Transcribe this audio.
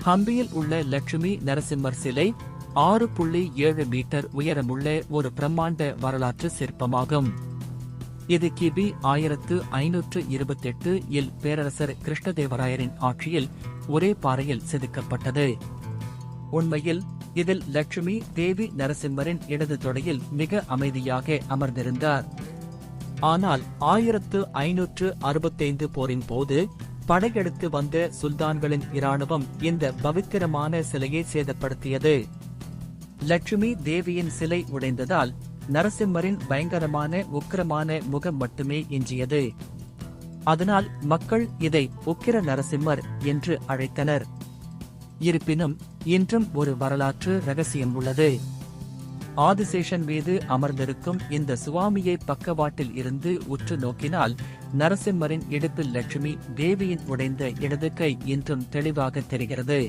ஹம்பியில் உள்ள லட்சுமி நரசிம்மர் சிலை 6.7 மீட்டர் உயரமுள்ள ஒரு பிரம்மாண்ட வரலாற்று சிற்பமாகும். இது கிபி 1528 இல் பேரரசர் கிருஷ்ணதேவராயரின் ஆட்சியில் ஒரே பாறையில் செதுக்கப்பட்டது. உண்மையில் இதில் லட்சுமி தேவி நரசிம்மரின் இடது தொடையில் மிக அமைதியாக அமர்ந்திருந்தார். ஆனால் 1565 போரின் போது படையெடுத்து வந்த சுல்தான்களின் இராணுவம் இந்த பவித்திரமான சிலையை சேதப்படுத்தியது. லட்சுமி தேவியின் சிலை உடைந்ததால் நரசிம்மரின் பயங்கரமான உக்கிரமான முகம் மட்டுமே எஞ்சியது. அதனால் மக்கள் இதை உக்கிர நரசிம்மர் என்று அழைத்தனர். இருப்பினும் இன்றும் ஒரு வரலாற்று ரகசியம் உள்ளது. ஆதிசேஷன் மீது அமர்ந்திருக்கும் இந்த சுவாமியை பக்கவாட்டில் இருந்து உற்று நோக்கினால் நரசிம்மரின் இடுப்பில் லட்சுமி தேவியின் உடைந்த இடது கை இன்றும் தெளிவாக தெரிகிறது.